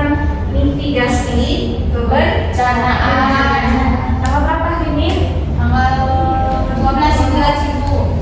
tentang mitigasi kebencanaan. Tanggal berapa hari ini? Tanggal 12 Ibu.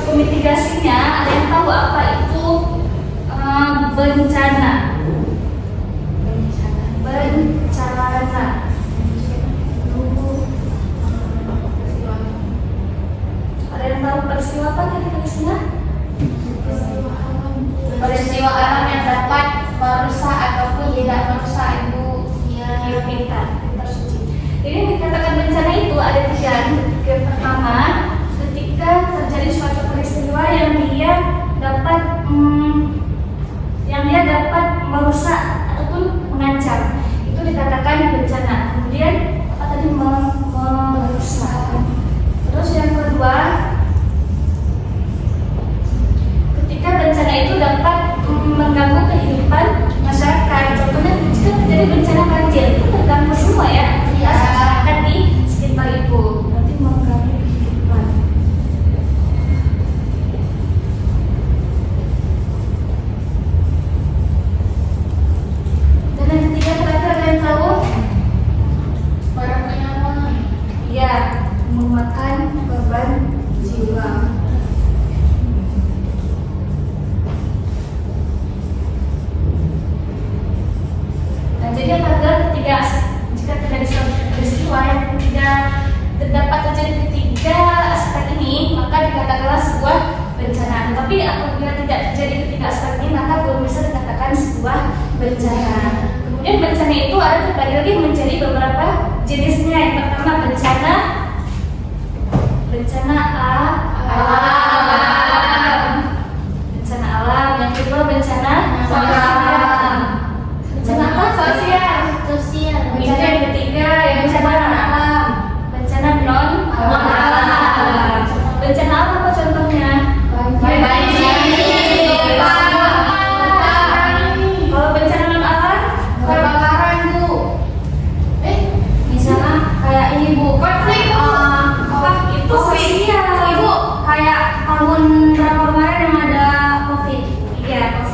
Mitigasinya, ada yang tahu apa itu bencana? Bencana. Ada yang tahu peristiwa apa tadi tulisnya? Peristiwa alam yang dapat merusak ataupun tidak merusak Ibu. Ya, pintar suci. Jadi dikatakan bencana itu ada tiga. Yang pertama, ketika terjadi suatu peristiwa yang dia dapat merusak ataupun mengancam, itu dikatakan bencana. Kemudian apa tadi, merusak. Terus yang kedua, ketika bencana itu dapat mengganggu kehidupan masyarakat. Contohnya jika terjadi bencana banjir, itu terganggu semua ya masyarakat di sekitar itu. Nanti mengganggu kehidupan. Dan yang ketiga, terakhir ada yang tahu? Barang penyawa. Ya, memakan korban jiwa. Nah, jadi apabila jika terjadi suatu peristiwa yang terdapat terjadi ketiga aspek ini, maka dikatakanlah sebuah bencana. Tapi apabila tidak terjadi ketiga aspek ini, maka belum bisa dikatakan sebuah bencana. Kemudian bencana itu ada terbagi lagi menjadi beberapa jenisnya. Yang pertama bencana alam. Bencana alam. Yang kedua bencana sosial. Bencana apa? Sosial. Bencana yang ketiga yang bencana alam. Bencana non alam. Bencana alam apa contohnya? Kalau bencana non alam, Kebakaran Bu. misalnya kayak ini Bu, konflik apa itu sosial. Ibu, kayak tahun berapa kemarin yang ada COVID. Iya,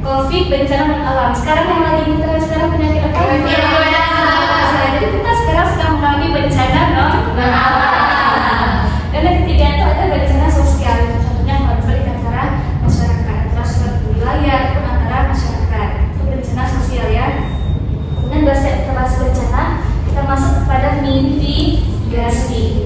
COVID bencana non alam. Sekarang yang lagi kita sekarang penyakit apa? Jadi kita sekarang sedang mengalami bencana non alam. Dan yang ketiga itu ada bencana sosial. Contohnya konflik antara masyarakat, transfer wilayah ataupun antara masyarakat. Itu bencana sosial ya. Kemudian kita bahas bencana, kita masuk kepada mitigasi.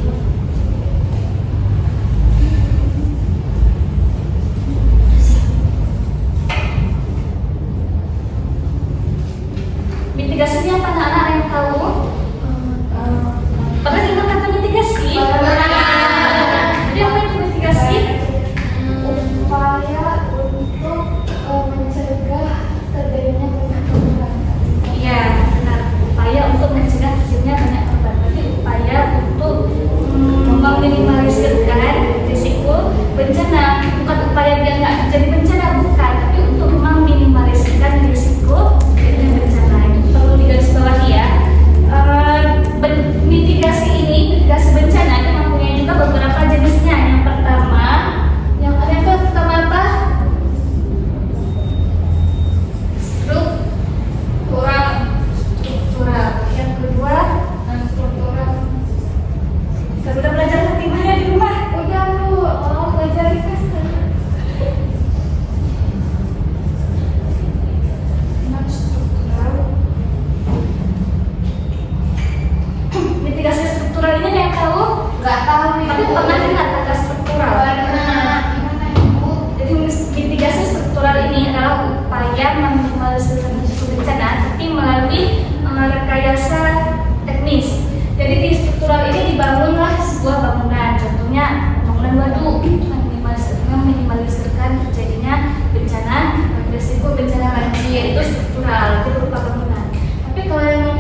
Nggak tahu Tapi Ibu. pernah dengar kata struktural? Pernah. Gimana Ibu? Jadi mitigasi struktural ini adalah upaya meminimalisir risiko bencana, tapi melalui rekayasa teknis. Jadi di struktural ini dibangunlah sebuah bangunan, contohnya bangunan waduk, meminimalisirkan terjadinya bencana, risiko bencana banjir, itu struktural, itu berupa bangunan. Tapi kalau yang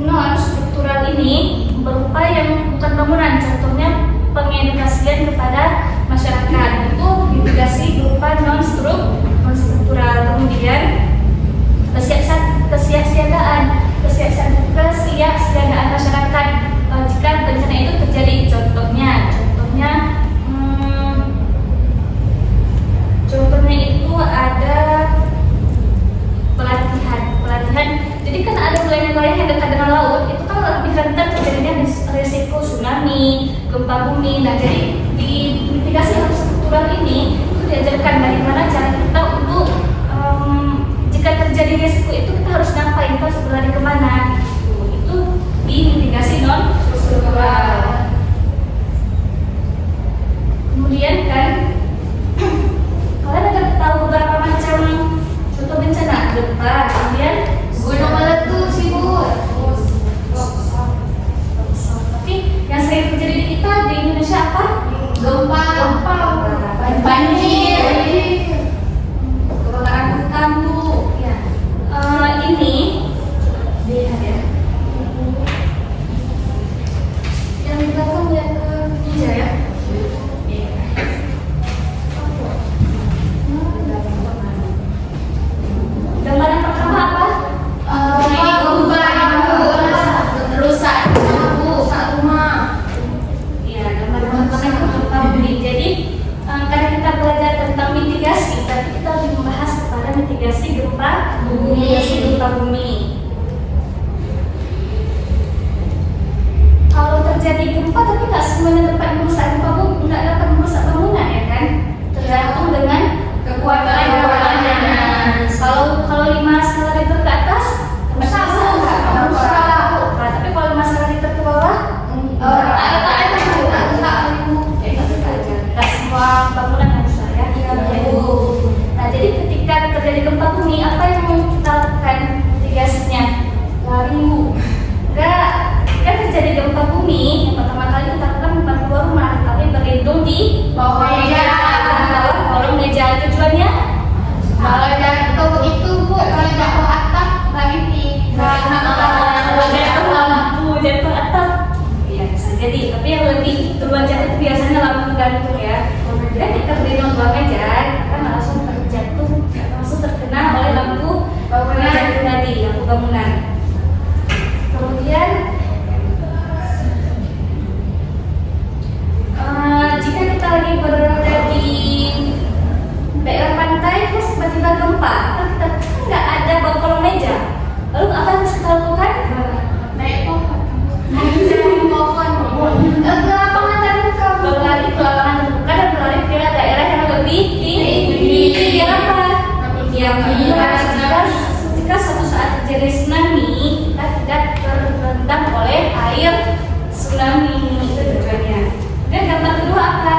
non struktural ini berupa yang bukan bangunan, contohnya pengedukasian kepada masyarakat, itu mitigasi berupa non struktural. Kemudian kesiapsiagaan masyarakat jika bencana itu terjadi, contohnya itu ada pelatihan. Jadi kan ada wilayah-wilayah yang dekat dengan laut, itu kan lebih rentan terjadinya risiko tsunami, gempa bumi. Nah, jadi di mitigasi struktural ini itu diajarkan bagaimana cara kita untuk jika terjadi risiko itu kita harus ngapain, kita harus berlari kemana. Itu di mitigasi non struktural. Kemudian kan kalian ada tahu beberapa macam contoh bencana, gempa, kemudian Gunung meletus Ibu. tapi yang sering terjadi di kita di Indonesia apa? Gempa. Banjir. Kebakaran hutan, Bu. Ya. Ini lihat ya. Yang di belakang lihat ke meja ya. Gambar yang pertama apa? Rusak rumah. Iya, gambar yang pertama itu gempa bumi. Jadi karena kita belajar tentang mitigasi, tapi kita lebih membahas kepada mitigasi gempa bumi. Kalau terjadi gempa, tapi nggak semuanya dapat merusak gempa bumi, nggak dapat merusak bangunan ya kan? Tergantung dengan kekuatan bangunannya. Kalau 5 skala Richter ke atas, rusak. Tapi kalau 5 skala Richter ke bawah, nggak semua bangunan harus ya. Nah, jadi ketika terjadi gempa bumi, apa yang mau kita lakukan mitigasinya? Lari, Bu. Enggak, kan terjadi gempa bumi, yang pertama kali kita lakukan bukan keluar rumah, tapi berlindung di Bawah meja. kolong meja. Tujuannya Kalau jatuh itu Bu, kalau jatuh atap nggak mimpi. jatuh atap, iya bisa jadi. Tapi yang lebih duluan jatuh itu biasanya lampu gantung ya. Kemudian kita berdiri di bawah meja, kan langsung terjatuh, langsung terkena oleh lampu bangunan tadi, lampu bangunan. Kemudian jika kita lagi berada di daerah pantai terus tiba-tiba gempa, kita nggak ada bawah kolong meja, lalu apa yang harus kita lakukan? Naik pohon. Ke lapangan terbuka. Berlari ke lapangan terbuka dan berlari ke daerah yang lebih tinggi. Biar apa? Jika suatu saat terjadi tsunami, kita tidak terendam oleh air tsunami. Itu tujuannya. Dan gambar kedua apa?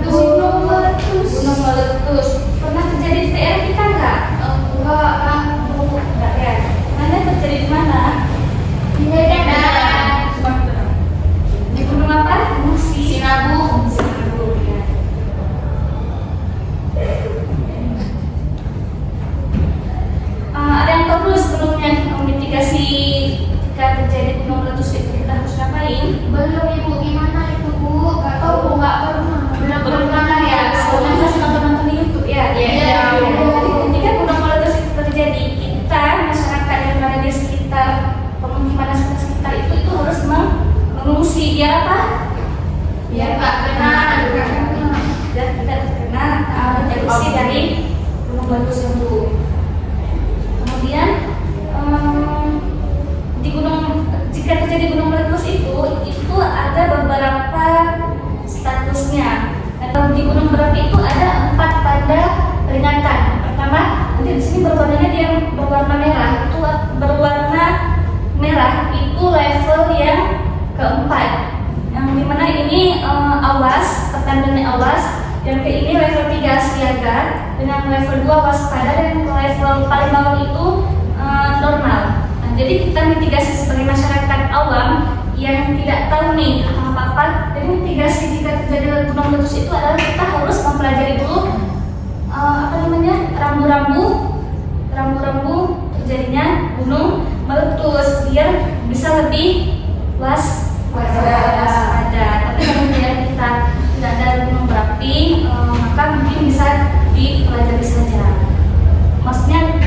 Gunung meletus. Gunung meletus. Pernah terjadi di daerah kita nggak? Enggak ya. Mana terjadi di mana? Di Medan. Di gunung apa? Sinabung. Ya. Ada yang tahu dulu sebelumnya mitigasi jika terjadi gunung meletus itu kita harus ngapain? Belum Ibu, gimana itu Bu? Gak tahu Bu, nggak pernah. Belum pernah ya. Soalnya masih nonton di YouTube ya. Iya. Jadi ketika gunung meletus itu terjadi, kita masyarakat yang berada di sekitar pemukiman sekitar itu harus mengungsi. Biar apa? Biar nggak kena. Biar tidak terkena erupsi dari gunung meletus itu. Kemudian jika terjadi gunung meletus itu ada beberapa statusnya. Dan di gunung berapi itu ada 4 tanda peringatan. Pertama, nanti di sini berwarnanya dia berwarna merah. Itu berwarna merah itu level yang keempat. Yang dimana tahu nih tentang apa-apa. Jadi mitigasi jika terjadi gunung meletus itu adalah kita harus mempelajari dulu rambu-rambu terjadinya gunung meletus biar bisa lebih waspada. Tapi kalau kita tidak ada gunung berapi, maka mungkin bisa dipelajari saja. Maksudnya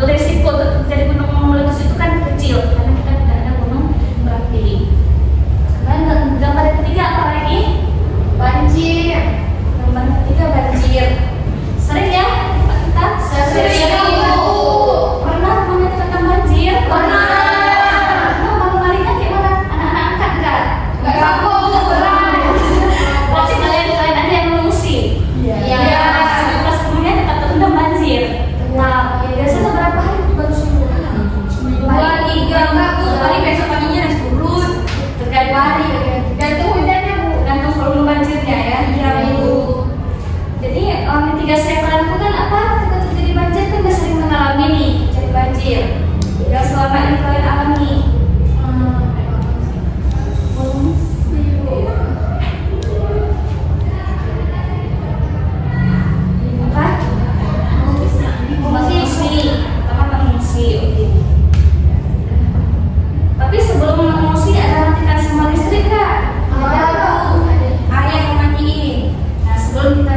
risiko terjadi gunung meletus itu kan kecil karena kita tidak ada gunung berapi. Kemudian gambar ketiga apa lagi? Banjir. Gambar ketiga banjir. Sering ya kita? Sering. Pernah temannya terkena banjir? Pernah. Malu-malunya kayak mana? Anak-anak angkat enggak? Enggak kamu. Berarti kalian aja yang mengungsi. Iya. Pas temennya dekat terendam banjir. Nah, biasanya berapa hari baru sembuh? 2, 3, 4 hari besok paginya udah surut. Terkait hari. Gantung hujannya Bu. Gantung volume banjirnya ya. Iya Bu. Jadi mitigasi yang kalian lakukan apa? Ketika terjadi banjir kan udah sering mengalami nih jadi banjir. Yang selama ini kalian alami. Apa? Mengungsi. Pertama mengungsi. Oke. Tapi sebelum mengungsi ada matikan semua listrik kak? Ada Bu. Ada yang mematiin. Nah sebelum kita